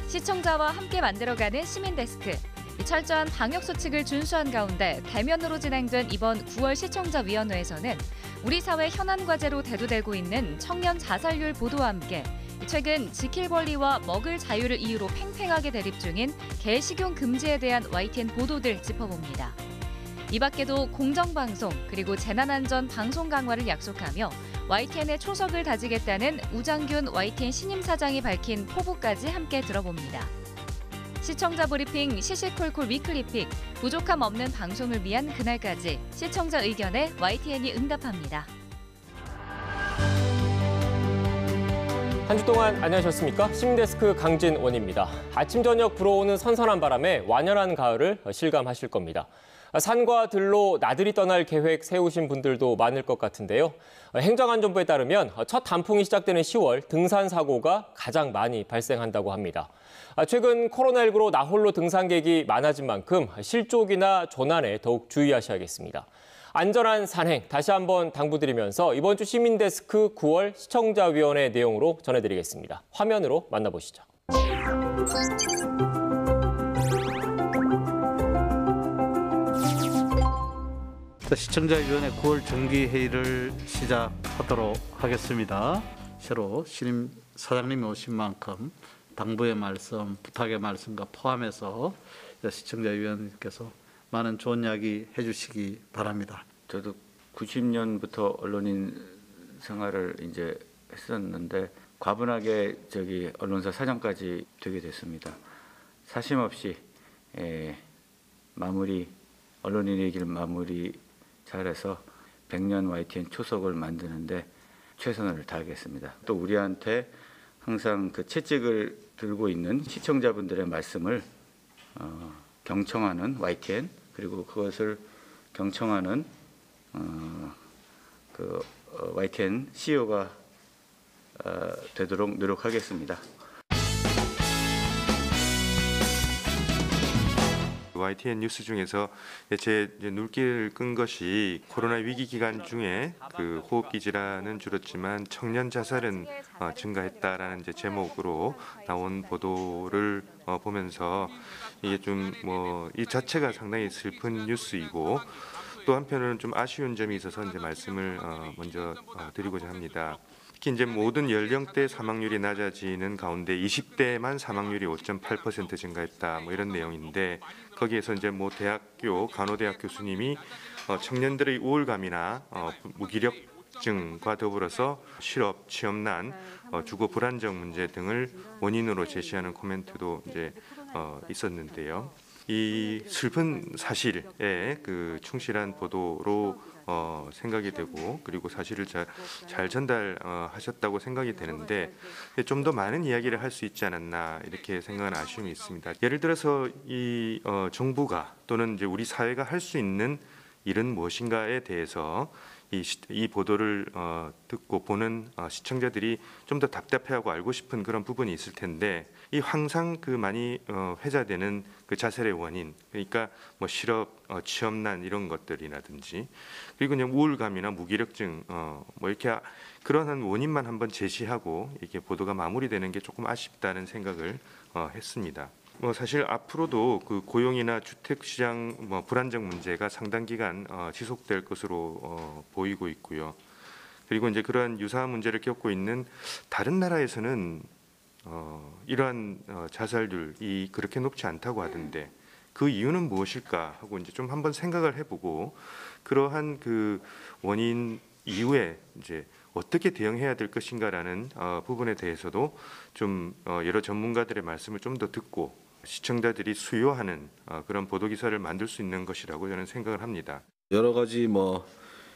시청자와 함께 만들어가는 시민데스크. 철저한 방역수칙을 준수한 가운데 대면으로 진행된 이번 9월 시청자위원회에서는 우리 사회 현안 과제로 대두되고 있는 청년 자살률 보도와 함께 최근 지킬 권리와 먹을 자유를 이유로 팽팽하게 대립 중인 개 식용 금지에 대한 YTN 보도들 짚어봅니다. 이 밖에도 공정방송 그리고 재난안전 방송 강화를 약속하며 YTN의 초석을 다지겠다는 우장균 YTN 신임 사장이 밝힌 포부까지 함께 들어봅니다. 시청자 브리핑 시시콜콜 위클리픽, 부족함 없는 방송을 위한 그날까지 시청자 의견에 YTN이 응답합니다. 한 주 동안 안녕하셨습니까? 시민데스크 강진원입니다. 아침 저녁 불어오는 선선한 바람에 완연한 가을을 실감하실 겁니다. 산과 들로 나들이 떠날 계획 세우신 분들도 많을 것 같은데요. 행정안전부에 따르면 첫 단풍이 시작되는 10월 등산 사고가 가장 많이 발생한다고 합니다. 최근 코로나19로 나홀로 등산객이 많아진 만큼 실족이나 조난에 더욱 주의하셔야겠습니다. 안전한 산행 다시 한번 당부드리면서 이번 주 시민데스크 9월 시청자위원회 내용으로 전해드리겠습니다. 화면으로 만나보시죠. 시청자위원회 9월 정기회의를 시작하도록 하겠습니다. 새로 신임 사장님이 오신 만큼 당부의 말씀, 부탁의 말씀과 포함해서 시청자위원님께서 많은 좋은 이야기 해주시기 바랍니다. 저도 90년부터 언론인 생활을 이제 했었는데 과분하게 언론사 사장까지 되게 됐습니다. 사심 없이 언론인의 길 마무리 잘해서 100년 YTN 초석을 만드는데 최선을 다하겠습니다. 또 우리한테 항상 그 채찍을 들고 있는 시청자분들의 말씀을 경청하는 YTN 그리고 그것을 경청하는 YTN CEO가 되도록 노력하겠습니다. YTN 뉴스 중에서 제 눈길을 끈 것이 코로나 위기 기간 중에 그 호흡기 질환은 줄었지만 청년 자살은 증가했다라는 제목으로 나온 보도를 보면서 이게 좀 이 자체가 상당히 슬픈 뉴스이고 또 한편으로는 좀 아쉬운 점이 있어서 말씀을 먼저 드리고자 합니다. 특히 모든 연령대 사망률이 낮아지는 가운데 20대만 사망률이 5.8% 증가했다 이런 내용인데 거기에서 대학교 간호대학 교수님이 청년들의 우울감이나 무기력증과 더불어서 실업, 취업난, 주거 불안정 문제 등을 원인으로 제시하는 코멘트도 있었는데요. 이 슬픈 사실에 충실한 보도로 생각이 되고 그리고 사실을 잘 전달하셨다고 생각이 되는데 좀 더 많은 이야기를 할 수 있지 않았나 이렇게 생각하는 아쉬움이 있습니다. 예를 들어서 이 정부가 또는 우리 사회가 할 수 있는 일은 무엇인가에 대해서 이 보도를 듣고 보는 시청자들이 좀 더 답답해하고 알고 싶은 그런 부분이 있을 텐데 이 항상 많이 회자되는 그 자살의 원인 그러니까 실업, 취업난 이런 것들이라든지 그리고 그냥 우울감이나 무기력증 이렇게 그러한 원인만 한번 제시하고 이렇게 보도가 마무리되는 게 조금 아쉽다는 생각을 했습니다. 사실 앞으로도 그 고용이나 주택 시장 불안정 문제가 상당 기간 지속될 것으로 보이고 있고요. 그리고 그러한 유사한 문제를 겪고 있는 다른 나라에서는 이러한 자살률이 그렇게 높지 않다고 하던데 그 이유는 무엇일까 하고 좀 한번 생각을 해보고 그러한 그 원인 이후에 어떻게 대응해야 될 것인가라는 부분에 대해서도 좀 여러 전문가들의 말씀을 좀 더 듣고 시청자들이 수요하는 그런 보도 기사를 만들 수 있는 것이라고 저는 생각을 합니다. 여러 가지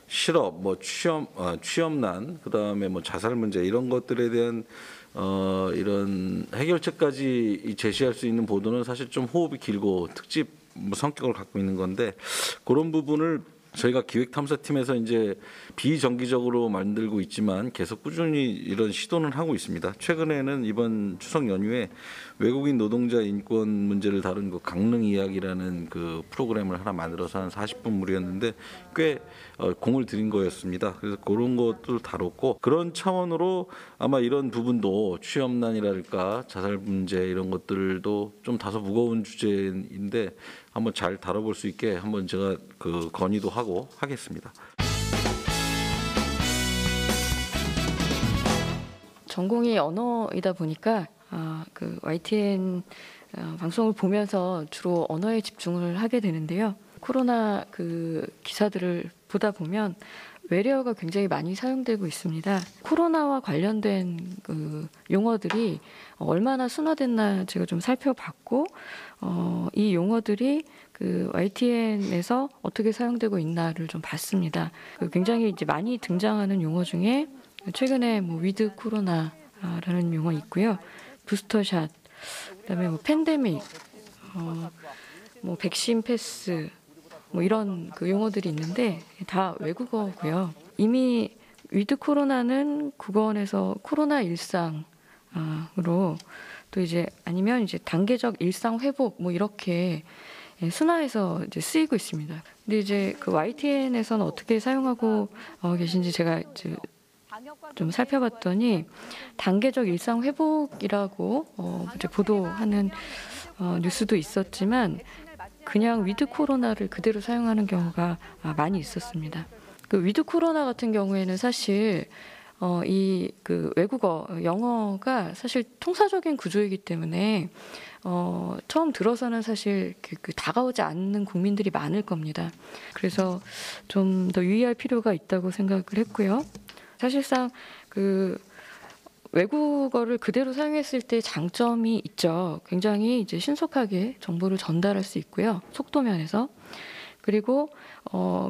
실업, 취업난, 그다음에 자살 문제 이런 것들에 대한 이런 해결책까지 제시할 수 있는 보도는 사실 좀 호흡이 길고 특집 성격을 갖고 있는 건데 그런 부분을 저희가 기획탐사팀에서 이제 비정기적으로 만들고 있지만 계속 꾸준히 이런 시도는 하고 있습니다. 최근에는 이번 추석 연휴에 외국인 노동자 인권 문제를 다룬 그 강릉 이야기라는 그 프로그램을 하나 만들어서 한 40분물이었는데 꽤 공을 들인 거였습니다. 그래서 그런 것도 다뤘고 그런 차원으로 아마 이런 부분도 취업난이랄까 자살 문제 이런 것들도 좀 다소 무거운 주제인데 한번 잘 다뤄볼 수 있게 한번 제가 그 건의도 하고 하겠습니다. 전공이 언어이다 보니까 그 YTN 방송을 보면서 주로 언어에 집중을 하게 되는데요. 코로나 그 기사들을 보다 보면 외래어가 굉장히 많이 사용되고 있습니다. 코로나와 관련된 그 용어들이 얼마나 순화됐나 제가 좀 살펴봤고 이 용어들이 그 YTN에서 어떻게 사용되고 있나를 좀 봤습니다. 그 굉장히 이제 많이 등장하는 용어 중에 최근에 뭐 위드 코로나라는 용어 있고요, 부스터샷, 그다음에 뭐 팬데믹, 뭐 백신 패스, 뭐 이런 그 용어들이 있는데 다 외국어고요. 이미 위드 코로나는 국어원에서 코로나 일상으로 또 이제 아니면 이제 단계적 일상 회복 뭐 이렇게 순화해서 이제 쓰이고 있습니다. 근데 이제 그 YTN에서는 어떻게 사용하고 계신지 제가 이제 좀 살펴봤더니 단계적 일상 회복이라고 이제 보도하는 뉴스도 있었지만 그냥 위드 코로나를 그대로 사용하는 경우가 많이 있었습니다. 그 위드 코로나 같은 경우에는 사실 이 그 외국어 영어가 사실 통사적인 구조이기 때문에 처음 들어서는 사실 그 다가오지 않는 국민들이 많을 겁니다. 그래서 좀 더 유의할 필요가 있다고 생각을 했고요. 사실상 그 외국어를 그대로 사용했을 때 장점이 있죠. 굉장히 이제 신속하게 정보를 전달할 수 있고요. 속도 면에서. 그리고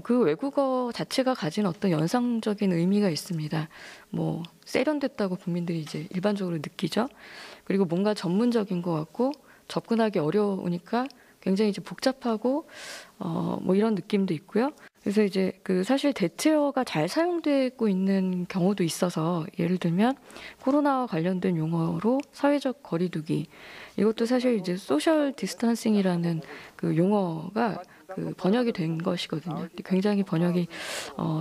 그 외국어 자체가 가진 어떤 연상적인 의미가 있습니다. 뭐 세련됐다고 국민들이 이제 일반적으로 느끼죠. 그리고 뭔가 전문적인 것 같고 접근하기 어려우니까 굉장히 이제 복잡하고 뭐 이런 느낌도 있고요. 그래서 이제 그 사실 대체어가 잘 사용되고 있는 경우도 있어서 예를 들면 코로나와 관련된 용어로 사회적 거리두기, 이것도 사실 이제 소셜 디스턴싱이라는 그 용어가 그 번역이 된 것이거든요. 굉장히 번역이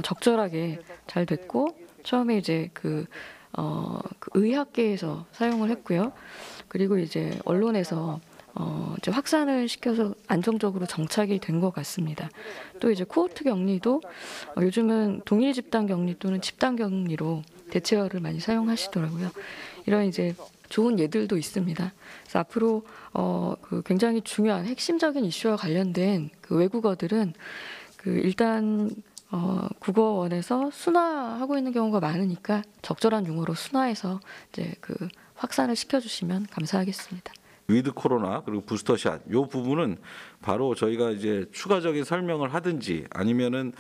적절하게 잘 됐고 처음에 이제 그 의학계에서 사용을 했고요. 그리고 이제 언론에서 이제 확산을 시켜서 안정적으로 정착이 된 것 같습니다. 또 이제 코호트 격리도 요즘은 동일 집단 격리 또는 집단 격리로 대체어를 많이 사용하시더라고요. 이런 이제 좋은 예들도 있습니다. 그래서 앞으로 그 굉장히 중요한 핵심적인 이슈와 관련된 그 외국어들은 그 일단 국어원에서 순화하고 있는 경우가 많으니까 적절한 용어로 순화해서 이제 그 확산을 시켜주시면 감사하겠습니다. 위드 코로나 그리고 부스터샷 이 부분은 바로 저희가 이제 추가적인 설명을 하든지 아니면은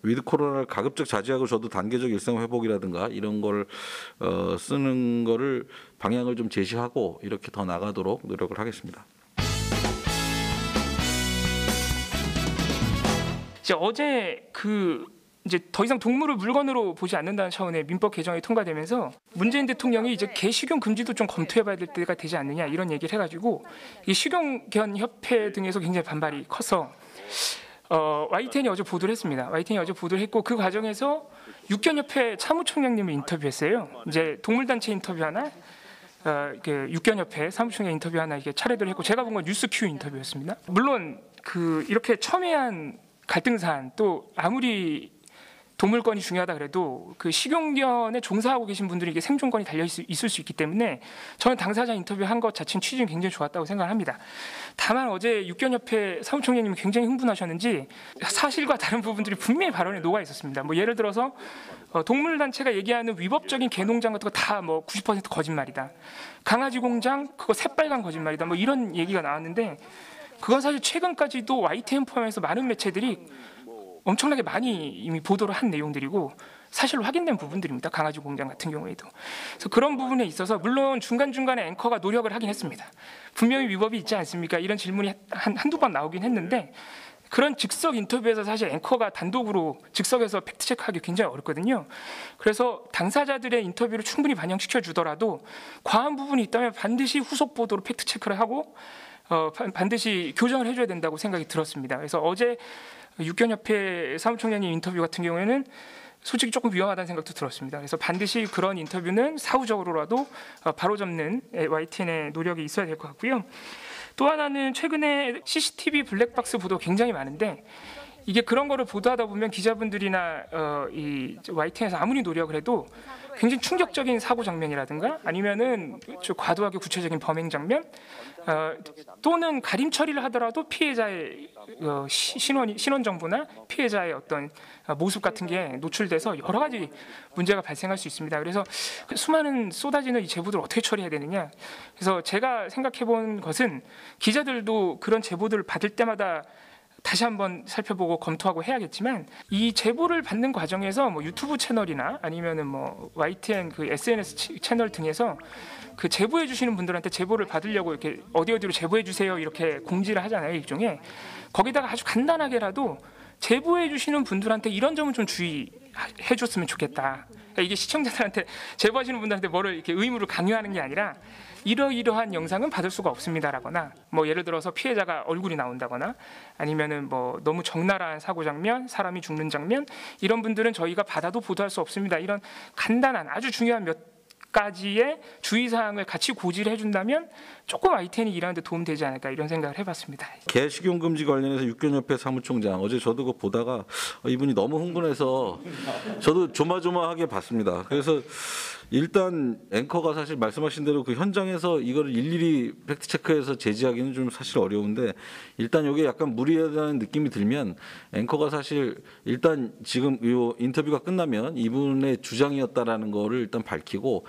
위드 코로나를 가급적 자제하고 저도 단계적 일상 회복이라든가 이런 걸 쓰는 거를 방향을 좀 제시하고 이렇게 더 나가도록 노력을 하겠습니다. 이제 어제 이제 더 이상 동물을 물건으로 보지 않는다는 차원의 민법 개정이 통과되면서 문재인 대통령이 이제 개 식용 금지도 좀 검토해봐야 될 때가 되지 않느냐 이런 얘기를 해가지고 이 식용견 협회 등에서 굉장히 반발이 커서 YTN이 어제 보도를 했습니다. YTN이 어제 보도를 했고 그 과정에서 육견협회 사무총장님을 인터뷰했어요. 이제 동물단체 인터뷰 하나, 육견협회 사무총장 인터뷰 하나 이게 차례대로 했고 제가 본 건 뉴스큐 인터뷰였습니다. 물론 이렇게 첨예한 갈등 사안 또 아무리 동물권이 중요하다 그래도 그 식용견에 종사하고 계신 분들이 이게 생존권이 달려 있을 수 있기 때문에 저는 당사자 인터뷰한 것 자체는 취지는 굉장히 좋았다고 생각합니다. 다만 어제 육견협회 사무총장님이 굉장히 흥분하셨는지 사실과 다른 부분들이 분명히 발언에 녹아 있었습니다. 뭐 예를 들어서 동물단체가 얘기하는 위법적인 개농장 같은 거 다 뭐 90% 거짓말이다. 강아지 공장 그거 새빨간 거짓말이다. 뭐 이런 얘기가 나왔는데 그건 사실 최근까지도 YTN 포함해서 많은 매체들이 엄청나게 많이 이미 보도를 한 내용들이고 사실로 확인된 부분들입니다. 강아지 공장 같은 경우에도. 그래서 그런 부분에 있어서 물론 중간중간에 앵커가 노력을 하긴 했습니다. 분명히 위법이 있지 않습니까? 이런 질문이 한두 번 나오긴 했는데 그런 즉석 인터뷰에서 사실 앵커가 단독으로 즉석에서 팩트 체크하기 굉장히 어렵거든요. 그래서 당사자들의 인터뷰를 충분히 반영시켜 주더라도 과한 부분이 있다면 반드시 후속 보도로 팩트 체크를 하고 반드시 교정을 해줘야 된다고 생각이 들었습니다. 그래서 어제 육견협회 사무총장님 인터뷰 같은 경우에는 솔직히 조금 위험하다는 생각도 들었습니다. 그래서 반드시 그런 인터뷰는 사후적으로라도 바로잡는 YTN의 노력이 있어야 될 것 같고요. 또 하나는 최근에 CCTV 블랙박스 보도 굉장히 많은데 이게 그런 거를 보도하다 보면 기자분들이나 이 YTN에서 아무리 노력을 해도 굉장히 충격적인 사고 장면이라든가 아니면은 과도하게 구체적인 범행 장면 또는 가림 처리를 하더라도 피해자의 신원 정보나 피해자의 어떤 모습 같은 게 노출돼서 여러 가지 문제가 발생할 수 있습니다. 그래서 수많은 쏟아지는 이 제보들을 어떻게 처리해야 되느냐. 그래서 제가 생각해 본 것은 기자들도 그런 제보들을 받을 때마다 다시 한번 살펴보고 검토하고 해야겠지만 이 제보를 받는 과정에서 뭐 유튜브 채널이나 아니면은 뭐 YTN 그 SNS 채널 등에서 그 제보해 주시는 분들한테 제보를 받으려고 이렇게 어디로 제보해 주세요 이렇게 공지를 하잖아요. 일종의 거기다가 아주 간단하게라도 제보해 주시는 분들한테 이런 점은 좀 주의해 줬으면 좋겠다. 그러니까 이게 시청자들한테 제보하시는 분들한테 뭐를 이렇게 의무를 강요하는 게 아니라 이러이러한 영상은 받을 수가 없습니다라거나 뭐 예를 들어서 피해자가 얼굴이 나온다거나 아니면은 뭐 너무 적나라한 사고 장면, 사람이 죽는 장면 이런 분들은 저희가 받아도 보도할 수 없습니다. 이런 간단한 아주 중요한 몇 가지의 주의사항을 같이 고지를 해준다면 조금 YTN이 일하는 데 도움되지 않을까 이런 생각을 해봤습니다. 개식용 금지 관련해서 육견협회 사무총장 어제 저도 그거 보다가 이분이 너무 흥분해서 저도 조마조마하게 봤습니다. 그래서 일단 앵커가 사실 말씀하신 대로 그 현장에서 이거를 일일이 팩트 체크해서 제지하기는 좀 사실 어려운데 일단 이게 약간 무리하다는 느낌이 들면 앵커가 사실 일단 지금 이 인터뷰가 끝나면 이분의 주장이었다라는 거를 일단 밝히고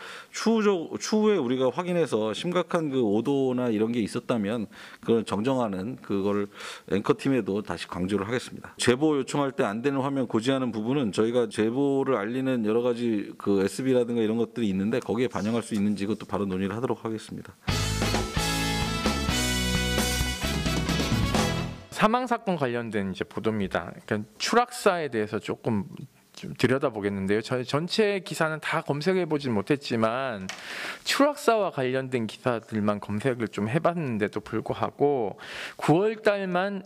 추후에 우리가 확인해서 심각한 그 오도나 이런 게 있었다면 그걸 정정하는 그걸 앵커팀에도 다시 강조를 하겠습니다. 제보 요청할 때 안 되는 화면 고지하는 부분은 저희가 제보를 알리는 여러 가지 그 SB라든가 이런 것들이 있는데 거기에 반영할 수 있는지 이것도 바로 논의를 하도록 하겠습니다. 사망 사건 관련된 이제 보도입니다. 그러니까 추락사에 대해서 조금 좀 들여다보겠는데요. 저희 전체 기사는 다 검색해 보진 못했지만 추락사와 관련된 기사들만 검색을 좀 해봤는데도 불구하고 9월 달만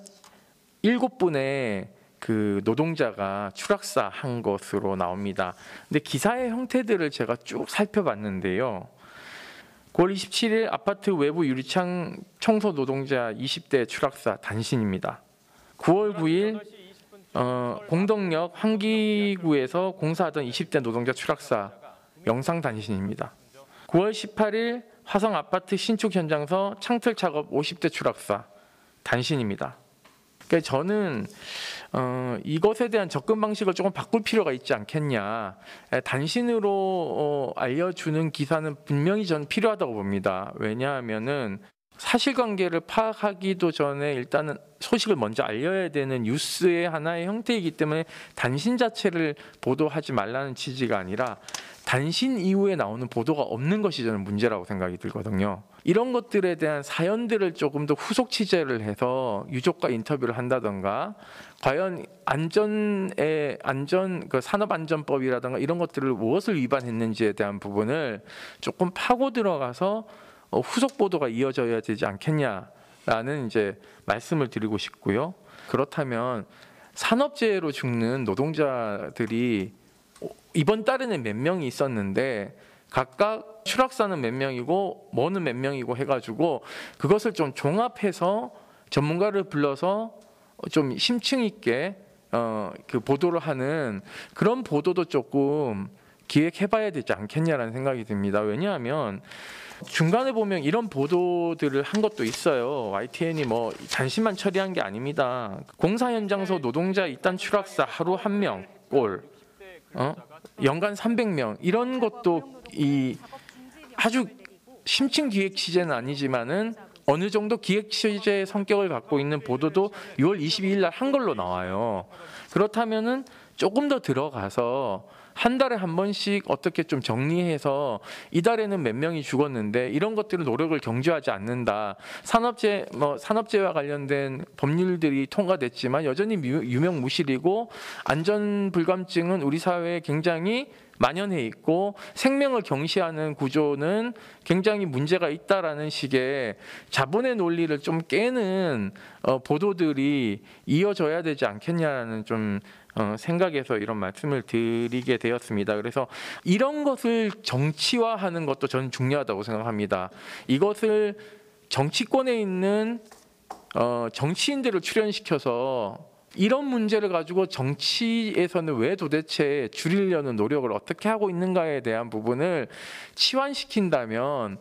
7분의 그 노동자가 추락사 한 것으로 나옵니다. 근데 기사의 형태들을 제가 쭉 살펴봤는데요. 9월 27일 아파트 외부 유리창 청소 노동자 20대 추락사 단신입니다. 9월 9일 공덕역 황기구에서 공사하던 20대 노동자 추락사 영상 단신입니다. 9월 18일 화성 아파트 신축 현장서 창틀 작업 50대 추락사 단신입니다. 그러니까 저는 이것에 대한 접근 방식을 조금 바꿀 필요가 있지 않겠냐. 단신으로 알려주는 기사는 분명히 저는 필요하다고 봅니다. 왜냐하면은 사실관계를 파악하기도 전에 일단은 소식을 먼저 알려야 되는 뉴스의 하나의 형태이기 때문에 단신 자체를 보도하지 말라는 취지가 아니라 단신 이후에 나오는 보도가 없는 것이 저는 문제라고 생각이 들거든요. 이런 것들에 대한 사연들을 조금 더 후속 취재를 해서 유족과 인터뷰를 한다던가 과연 그 산업안전법이라든가 이런 것들을 무엇을 위반했는지에 대한 부분을 조금 파고 들어가서 후속 보도가 이어져야 되지 않겠냐라는 이제 말씀을 드리고 싶고요. 그렇다면 산업재해로 죽는 노동자들이 이번 달에는 몇 명이 있었는데 각각 추락사는 몇 명이고 뭐는 몇 명이고 해가지고 그것을 좀 종합해서 전문가를 불러서 좀 심층 있게 그 보도를 하는 그런 보도도 조금 기획해봐야 되지 않겠냐라는 생각이 듭니다. 왜냐하면 중간에 보면 이런 보도들을 한 것도 있어요. YTN이 뭐 단신만 처리한 게 아닙니다. 공사 현장소 노동자 이단 추락사 하루 1명 꼴, 연간 300명 이런 것도 이 아주 심층 기획 취재는 아니지만은 어느 정도 기획 취재의 성격을 갖고 있는 보도도 6월 22일 날 한 걸로 나와요. 그렇다면은 조금 더 들어가서 한 달에 한 번씩 어떻게 좀 정리해서 이달에는 몇 명이 죽었는데 이런 것들을 노력을 경주하지 않는다. 산업재해와 관련된 법률들이 통과됐지만 여전히 유명무실이고 안전불감증은 우리 사회에 굉장히 만연해 있고 생명을 경시하는 구조는 굉장히 문제가 있다라는 식의 자본의 논리를 좀 깨는 보도들이 이어져야 되지 않겠냐라는 좀 생각에서 이런 말씀을 드리게 되었습니다. 그래서 이런 것을 정치화하는 것도 저는 중요하다고 생각합니다. 이것을 정치권에 있는 정치인들을 출연시켜서 이런 문제를 가지고 정치에서는 왜 도대체 줄이려는 노력을 어떻게 하고 있는가에 대한 부분을 치환시킨다면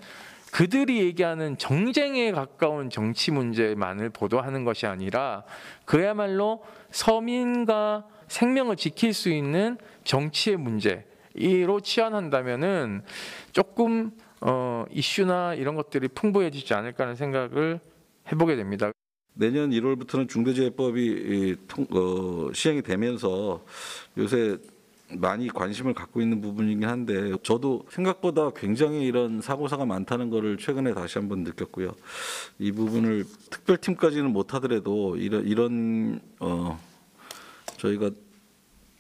그들이 얘기하는 정쟁에 가까운 정치 문제만을 보도하는 것이 아니라 그야말로 서민과 생명을 지킬 수 있는 정치의 문제로 치환한다면은 조금 이슈나 이런 것들이 풍부해지지 않을까 하는 생각을 해보게 됩니다. 내년 1월부터는 중대재해법이 시행이 되면서 요새 많이 관심을 갖고 있는 부분이긴 한데 저도 생각보다 굉장히 이런 사고사가 많다는 거를 최근에 다시 한번 느꼈고요. 이 부분을 특별팀까지는 못하더라도 이런 저희가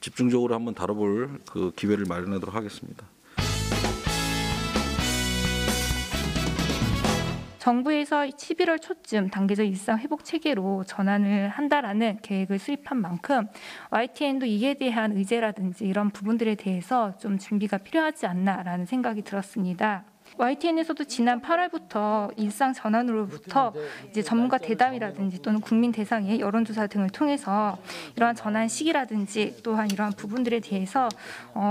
집중적으로 한번 다뤄볼 그 기회를 마련하도록 하겠습니다. 정부에서 11월 초쯤 단계적 일상 회복 체계로 전환을 한다라는 계획을 수립한 만큼 YTN도 이에 대한 의제라든지 이런 부분들에 대해서 좀 준비가 필요하지 않나라는 생각이 들었습니다. YTN에서도 지난 8월부터 일상 전환으로부터 이제 전문가 대담이라든지 또는 국민 대상의 여론조사 등을 통해서 이러한 전환 시기라든지 또한 이러한 부분들에 대해서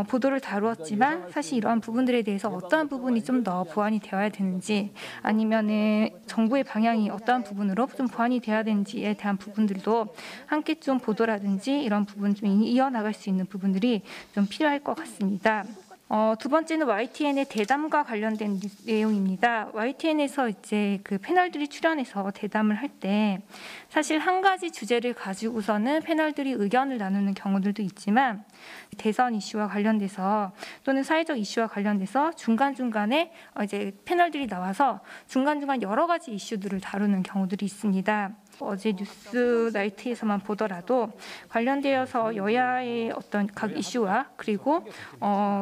보도를 다루었지만 사실 이러한 부분들에 대해서 어떠한 부분이 좀 더 보완이 되어야 되는지 아니면은 정부의 방향이 어떠한 부분으로 좀 보완이 되어야 되는지에 대한 부분들도 함께 좀 보도라든지 이런 부분 좀 이어나갈 수 있는 부분들이 좀 필요할 것 같습니다. 두 번째는 YTN의 대담과 관련된 내용입니다. YTN에서 이제 그 패널들이 출연해서 대담을 할 때 사실 한 가지 주제를 가지고서는 패널들이 의견을 나누는 경우들도 있지만 대선 이슈와 관련돼서 또는 사회적 이슈와 관련돼서 중간중간에 이제 패널들이 나와서 중간중간 여러 가지 이슈들을 다루는 경우들이 있습니다. 어제 뉴스나이트에서만 보더라도 관련되어서 여야의 어떤 각 이슈와 그리고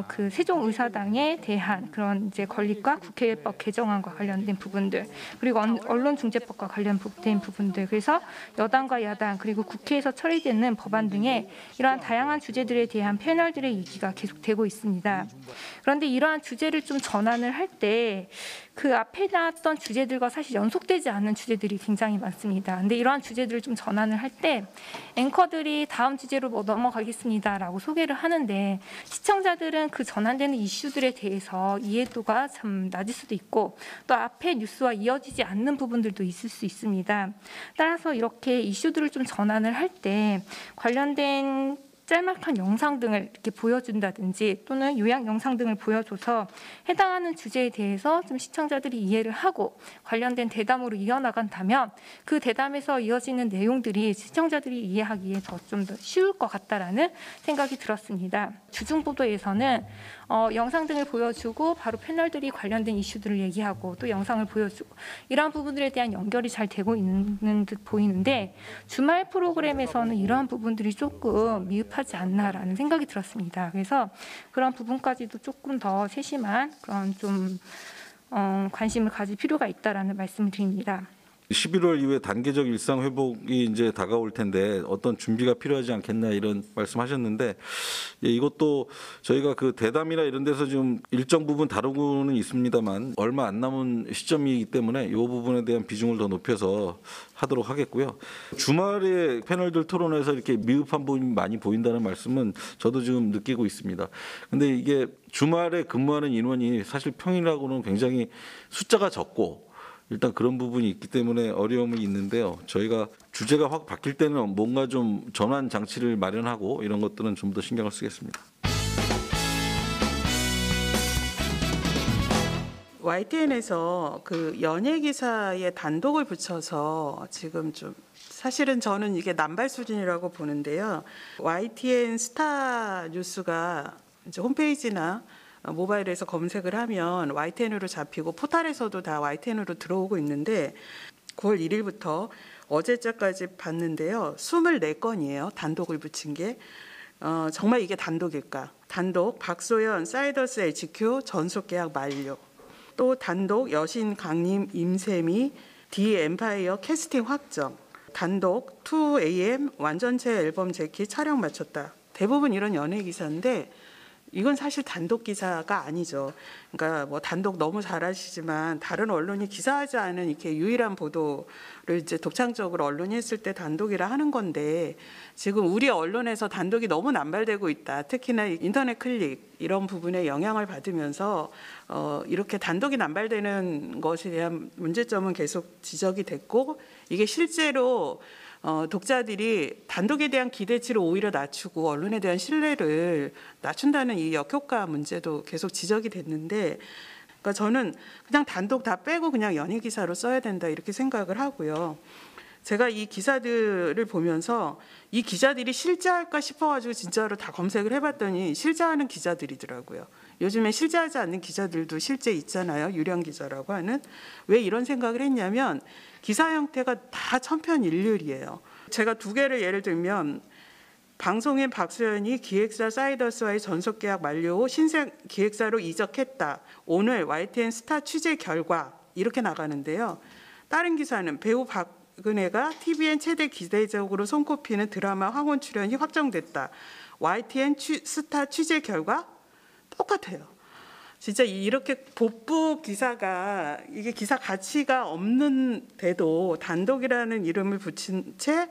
그 세종의사당에 대한 그런 이제 건립과 국회법 개정안과 관련된 부분들 그리고 언론중재법과 관련된 부분들 그래서 여당과 야당 그리고 국회에서 처리되는 법안 등의 이러한 다양한 주제들에 대한 패널들의 얘기가 계속되고 있습니다. 그런데 이러한 주제를 좀 전환을 할 때 그 앞에 나왔던 주제들과 사실 연속되지 않는 주제들이 굉장히 많습니다. 근데 이러한 주제들을 좀 전환을 할 때 앵커들이 다음 주제로 넘어가겠습니다라고 소개를 하는데 시청자들은 그 전환되는 이슈들에 대해서 이해도가 참 낮을 수도 있고 또 앞에 뉴스와 이어지지 않는 부분들도 있을 수 있습니다. 따라서 이렇게 이슈들을 좀 전환을 할 때 관련된 짤막한 영상 등을 이렇게 보여준다든지 또는 요약 영상 등을 보여줘서 해당하는 주제에 대해서 좀 시청자들이 이해를 하고 관련된 대담으로 이어나간다면 그 대담에서 이어지는 내용들이 시청자들이 이해하기에 좀 더 쉬울 것 같다라는 생각이 들었습니다. 주중보도에서는 영상 등을 보여주고 바로 패널들이 관련된 이슈들을 얘기하고 또 영상을 보여주고 이러한 부분들에 대한 연결이 잘 되고 있는 듯 보이는데 주말 프로그램에서는 이러한 부분들이 조금 미흡하지 않나라는 생각이 들었습니다. 그래서 그런 부분까지도 조금 더 세심한 그런 좀 관심을 가질 필요가 있다라는 말씀을 드립니다. 11월 이후에 단계적 일상 회복이 이제 다가올 텐데 어떤 준비가 필요하지 않겠나 이런 말씀하셨는데 이것도 저희가 그 대담이나 이런 데서 좀 일정 부분 다루고는 있습니다만 얼마 안 남은 시점이기 때문에 이 부분에 대한 비중을 더 높여서 하도록 하겠고요. 주말에 패널들 토론에서 이렇게 미흡한 부분이 많이 보인다는 말씀은 저도 지금 느끼고 있습니다. 근데 이게 주말에 근무하는 인원이 사실 평일하고는 굉장히 숫자가 적고 일단 그런 부분이 있기 때문에 어려움이 있는데요. 저희가 주제가 확 바뀔 때는 뭔가 좀 전환 장치를 마련하고 이런 것들은 좀 더 신경을 쓰겠습니다. YTN에서 그 연예 기사에 단독을 붙여서 지금 좀 사실은 저는 이게 남발 수준이라고 보는데요. YTN 스타 뉴스가 이제 홈페이지나 모바일에서 검색을 하면 YTN으로 잡히고 포털에서도 다 YTN으로 들어오고 있는데 9월 1일부터 어제자까지 봤는데요. 24건이에요. 단독을 붙인 게. 정말 이게 단독일까? 단독 박소연 사이더스 HQ 전속 계약 만료. 또 단독 여신 강림 임세미 D 엠파이어 캐스팅 확정. 단독 2AM 완전체 앨범 재킷 촬영 마쳤다. 대부분 이런 연예 기사인데 이건 사실 단독 기사가 아니죠. 그러니까 뭐 단독 너무 잘하시지만 다른 언론이 기사하지 않은 이렇게 유일한 보도를 이제 독창적으로 언론이 했을 때 단독이라 하는 건데 지금 우리 언론에서 단독이 너무 남발되고 있다. 특히나 인터넷 클릭 이런 부분에 영향을 받으면서 이렇게 단독이 남발되는 것에 대한 문제점은 계속 지적이 됐고 이게 실제로 독자들이 단독에 대한 기대치를 오히려 낮추고 언론에 대한 신뢰를 낮춘다는 이 역효과 문제도 계속 지적이 됐는데 그러니까 저는 그냥 단독 다 빼고 그냥 연예 기사로 써야 된다 이렇게 생각을 하고요. 제가 이 기사들을 보면서 이 기자들이 실제할까 싶어가지고 진짜로 다 검색을 해봤더니 실제하는 기자들이더라고요. 요즘에 실제하지 않는 기자들도 실제 있잖아요. 유령 기자라고 하는. 왜 이런 생각을 했냐면 기사 형태가 다 천편일률이에요. 제가 두 개를 예를 들면 방송인 박소연이 기획사 사이더스와의 전속 계약 만료 후 신생 기획사로 이적했다. 오늘 YTN 스타 취재 결과 이렇게 나가는데요. 다른 기사는 배우 박은혜가 TVN 최대 기대적으로 손꼽히는 드라마 황혼 출연이 확정됐다. YTN 스타 취재 결과 똑같아요. 진짜 이렇게 복부 기사가 이게 기사 가치가 없는데도 단독이라는 이름을 붙인 채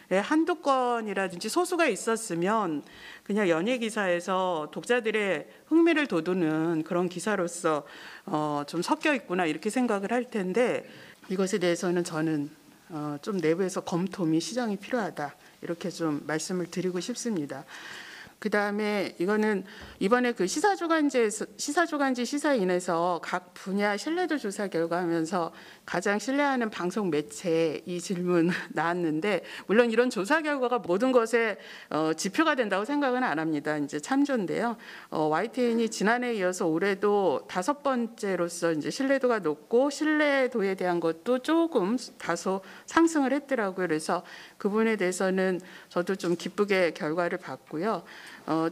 한두 건이라든지 소수가 있었으면 그냥 연예 기사에서 독자들의 흥미를 돋우는 그런 기사로서 좀 섞여 있구나 이렇게 생각을 할 텐데 이것에 대해서는 저는 좀 내부에서 검토 및 시정이 필요하다 이렇게 좀 말씀을 드리고 싶습니다. 그 다음에 이거는 이번에 그 시사주간지 시사인에서 각 분야 신뢰도 조사 결과 하면서 가장 신뢰하는 방송 매체 이 질문 나왔는데 물론 이런 조사 결과가 모든 것에 지표가 된다고 생각은 안 합니다. 이제 참조인데요. YTN이 지난해에 이어서 올해도 5번째로서 이제 신뢰도가 높고 신뢰도에 대한 것도 조금 다소 상승을 했더라고요. 그래서 그 부분에 대해서는 저도 좀 기쁘게 결과를 봤고요.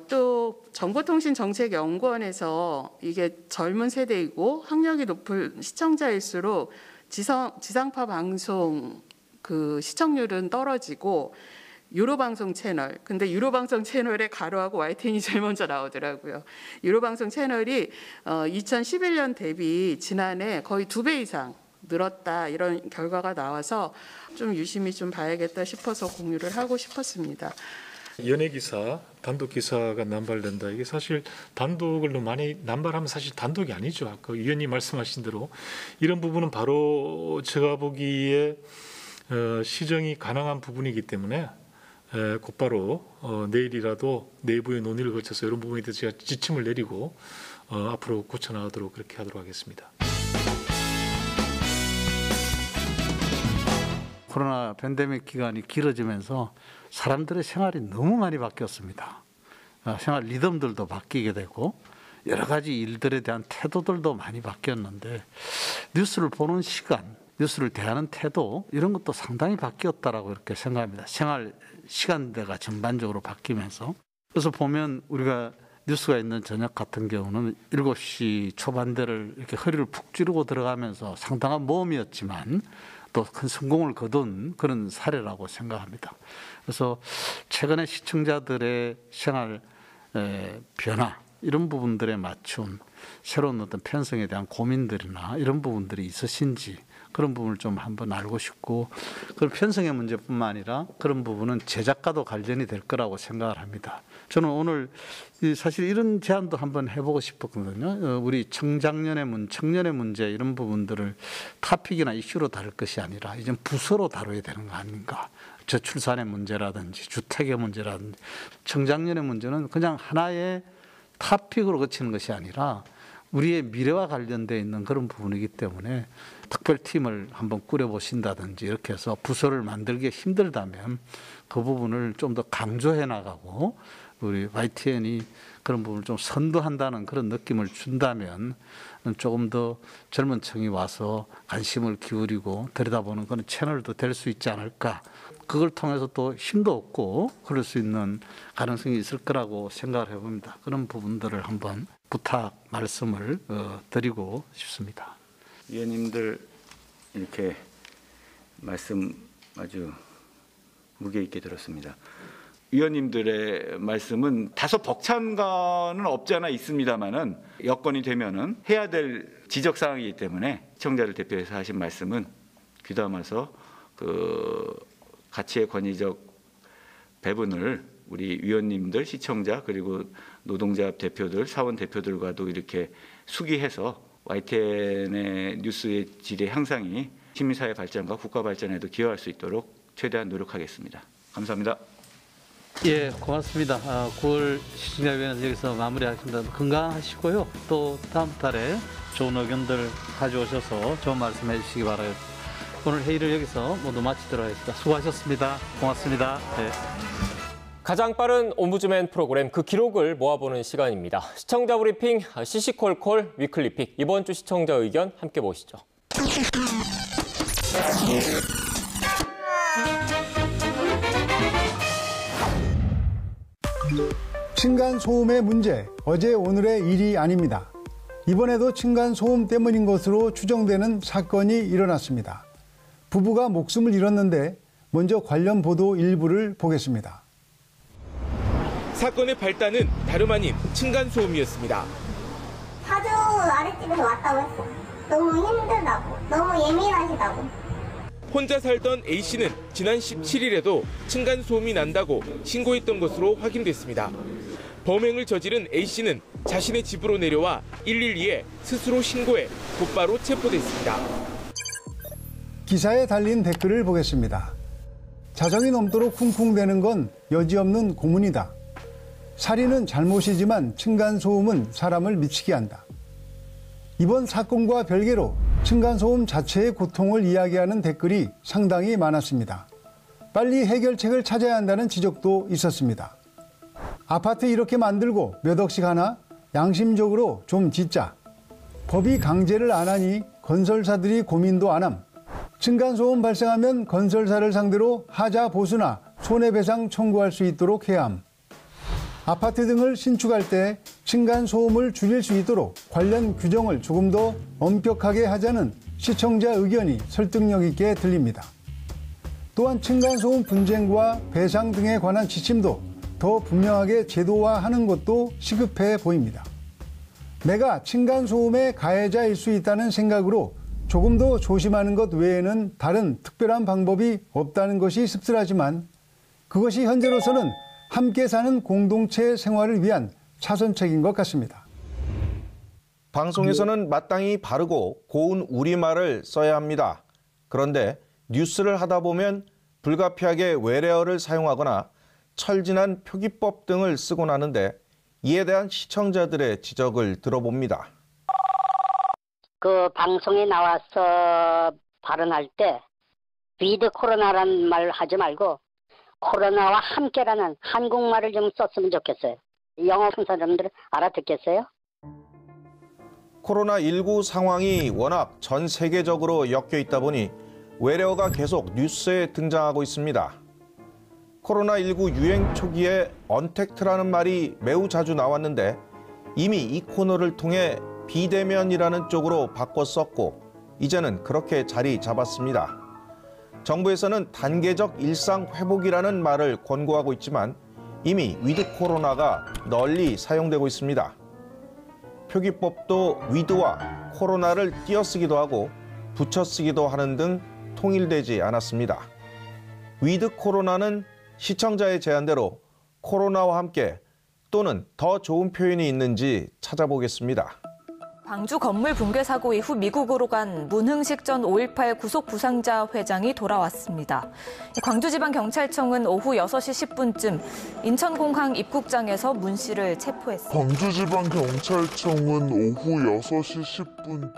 또 정보통신정책연구원에서 이게 젊은 세대이고 학력이 높은 시청자일수록 지상파 방송 그 시청률은 떨어지고 유로방송 채널, 근데 유로방송 채널에 가로하고 YTN이 제일 먼저 나오더라고요. 유로방송 채널이 2011년 대비 지난해 거의 2배 이상 늘었다 이런 결과가 나와서 좀 유심히 좀 봐야겠다 싶어서 공유를 하고 싶었습니다. 연예 기사, 단독 기사가 남발된다. 이게 사실 단독을 너무 많이 남발하면 사실 단독이 아니죠. 아까 위원님 말씀하신 대로 이런 부분은 바로 제가 보기에 시정이 가능한 부분이기 때문에 곧바로 내일이라도 내부의 논의를 거쳐서 이런 부분에 대해서 제가 지침을 내리고 앞으로 고쳐나가도록 그렇게 하도록 하겠습니다. 코로나 팬데믹 기간이 길어지면서 사람들의 생활이 너무 많이 바뀌었습니다. 생활 리듬들도 바뀌게 되고 여러 가지 일들에 대한 태도들도 많이 바뀌었는데 뉴스를 보는 시간, 뉴스를 대하는 태도 이런 것도 상당히 바뀌었다라고 이렇게 생각합니다. 생활 시간대가 전반적으로 바뀌면서 그래서 보면 우리가 뉴스가 있는 저녁 같은 경우는 7시 초반대를 이렇게 허리를 푹 찌르고 들어가면서 상당한 모험이었지만 또 큰 성공을 거둔 그런 사례라고 생각합니다. 그래서 최근에 시청자들의 생활 변화 이런 부분들에 맞춘 새로운 어떤 편성에 대한 고민들이나 이런 부분들이 있으신지 그런 부분을 좀 한번 알고 싶고 그런 편성의 문제뿐만 아니라 그런 부분은 제작과도 관련이 될 거라고 생각을 합니다. 저는 오늘 사실 이런 제안도 한번 해보고 싶었거든요. 우리 청년의 문제 이런 부분들을 토픽이나 이슈로 다룰 것이 아니라 이제 부서로 다뤄야 되는 거 아닌가. 저출산의 문제라든지 주택의 문제라든지 청장년의 문제는 그냥 하나의 토픽으로 그치는 것이 아니라 우리의 미래와 관련되어 있는 그런 부분이기 때문에 특별팀을 한번 꾸려보신다든지 이렇게 해서 부서를 만들기 힘들다면 그 부분을 좀 더 강조해 나가고 우리 YTN이 그런 부분을 좀 선도한다는 그런 느낌을 준다면 조금 더 젊은 층이 와서 관심을 기울이고 들여다보는 그런 채널도 될 수 있지 않을까. 그걸 통해서 또 힘도 얻고 그럴 수 있는 가능성이 있을 거라고 생각을 해봅니다. 그런 부분들을 한번 부탁 말씀을 드리고 싶습니다. 위원님들 이렇게 말씀 아주 무게 있게 들었습니다. 위원님들의 말씀은 다소 벅찬 감은 없지 않아 있습니다만은 여건이 되면은 해야 될 지적 사항이기 때문에 시청자를 대표해서 하신 말씀은 귀담아서 그 가치의 권위적 배분을 우리 위원님들, 시청자 그리고 노동자 대표들, 사원 대표들과도 이렇게 수기해서 YTN의 뉴스의 질의 향상이 시민사회 발전과 국가 발전에도 기여할 수 있도록 최대한 노력하겠습니다. 감사합니다. 예, 고맙습니다. 9월 시청자위원회에서 여기서 마무리하겠습니다. 건강하시고요. 또 다음 달에 좋은 의견들 가져오셔서 좋은 말씀해 주시기 바라겠습니다. 오늘 회의를 여기서 모두 마치도록 하겠습니다. 수고하셨습니다. 고맙습니다. 네. 가장 빠른 옴부즈맨 프로그램 그 기록을 모아보는 시간입니다. 시청자 브리핑 시시콜콜 위클리픽. 이번 주 시청자 의견 함께 보시죠. 층간소음의 문제, 어제 오늘의 일이 아닙니다. 이번에도 층간소음 때문인 것으로 추정되는 사건이 일어났습니다. 부부가 목숨을 잃었는데 먼저 관련 보도 일부를 보겠습니다. 사건의 발단은 다름 아닌 층간소음이었습니다. 사주 아랫집에서 왔다고 했어. 너무 힘들다고, 너무 예민하시다고. 혼자 살던 A씨는 지난 17일에도 층간소음이 난다고 신고했던 것으로 확인됐습니다. 범행을 저지른 A씨는 자신의 집으로 내려와 112에 스스로 신고해 곧바로 체포됐습니다. 기사에 달린 댓글을 보겠습니다. 자정이 넘도록 쿵쿵대는 건 여지없는 고문이다. 살인은 잘못이지만 층간소음은 사람을 미치게 한다. 이번 사건과 별개로 층간소음 자체의 고통을 이야기하는 댓글이 상당히 많았습니다. 빨리 해결책을 찾아야 한다는 지적도 있었습니다. 아파트 이렇게 만들고 몇 억씩 하나? 양심적으로 좀 짓자. 법이 강제를 안 하니 건설사들이 고민도 안 함. 층간소음 발생하면 건설사를 상대로 하자 보수나 손해배상 청구할 수 있도록 해야 함. 아파트 등을 신축할 때 층간소음을 줄일 수 있도록 관련 규정을 조금 더 엄격하게 하자는 시청자 의견이 설득력 있게 들립니다. 또한 층간소음 분쟁과 배상 등에 관한 지침도 더 분명하게 제도화하는 것도 시급해 보입니다. 내가 층간소음의 가해자일 수 있다는 생각으로 조금 더 조심하는 것 외에는 다른 특별한 방법이 없다는 것이 씁쓸하지만 그것이 현재로서는 함께 사는 공동체 생활을 위한 차선책인 것 같습니다. 방송에서는 마땅히 바르고 고운 우리말을 써야 합니다. 그런데 뉴스를 하다 보면 불가피하게 외래어를 사용하거나 철진한 표기법 등을 쓰곤 하는데 이에 대한 시청자들의 지적을 들어봅니다. 그 방송에 나와서 발언할 때 위드 코로나라는 말 하지 말고 코로나와 함께라는 한국말을 좀 썼으면 좋겠어요. 영어 사람들은 알아듣겠어요? 코로나19 상황이 워낙 전 세계적으로 엮여 있다 보니 외래어가 계속 뉴스에 등장하고 있습니다. 코로나19 유행 초기에 언택트라는 말이 매우 자주 나왔는데 이미 이 코너를 통해 비대면이라는 쪽으로 바꿔 썼고 이제는 그렇게 자리 잡았습니다. 정부에서는 단계적 일상 회복이라는 말을 권고하고 있지만 이미 위드 코로나가 널리 사용되고 있습니다. 표기법도 위드와 코로나를 띄어쓰기도 하고 붙여쓰기도 하는 등 통일되지 않았습니다. 위드 코로나는 시청자의 제안대로 코로나와 함께 또는 더 좋은 표현이 있는지 찾아보겠습니다. 광주 건물 붕괴 사고 이후 미국으로 간 문흥식 전 5.18 구속 부상자 회장이 돌아왔습니다. 광주지방경찰청은 오후 6시 10분쯤 인천공항 입국장에서 문 씨를 체포했습니다. 광주지방경찰청은 오후 6시 10분쯤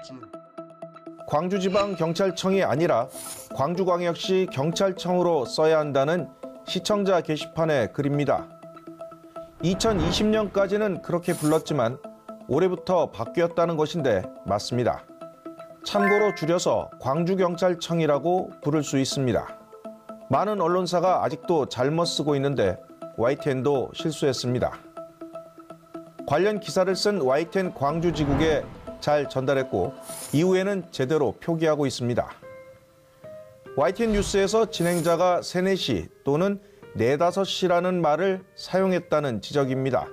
광주지방경찰청이 아니라 광주광역시 경찰청으로 써야 한다는 시청자 게시판의 글입니다. 2020년까지는 그렇게 불렀지만 올해부터 바뀌었다는 것인데 맞습니다. 참고로 줄여서 광주경찰청이라고 부를 수 있습니다. 많은 언론사가 아직도 잘못 쓰고 있는데 YTN도 실수했습니다. 관련 기사를 쓴 YTN 광주지국에 잘 전달했고 이후에는 제대로 표기하고 있습니다. YTN 뉴스에서 진행자가 3, 4시 또는 4, 5시라는 말을 사용했다는 지적입니다.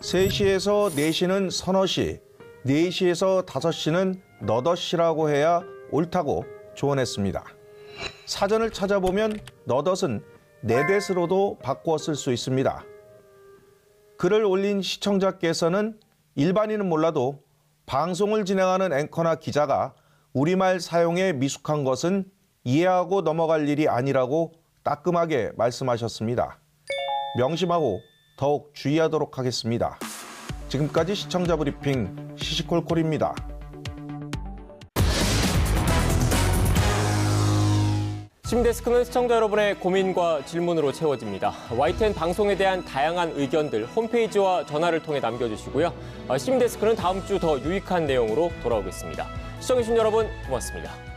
3시에서 4시는 서너 시, 4시에서 5시는 너더 시라고 해야 옳다고 조언했습니다. 사전을 찾아보면 너덧은 네댓으로도 바꾸어 쓸 수 있습니다. 글을 올린 시청자께서는 일반인은 몰라도 방송을 진행하는 앵커나 기자가 우리말 사용에 미숙한 것은 이해하고 넘어갈 일이 아니라고 따끔하게 말씀하셨습니다. 명심하고 더욱 주의하도록 하겠습니다. 지금까지 시청자 브리핑 시시콜콜입니다. 시민데스크는 시청자 여러분의 고민과 질문으로 채워집니다. YTN 방송에 대한 다양한 의견들 홈페이지와 전화를 통해 남겨주시고요. 시민데스크는 다음 주 더 유익한 내용으로 돌아오겠습니다. 시청해주신 여러분 고맙습니다.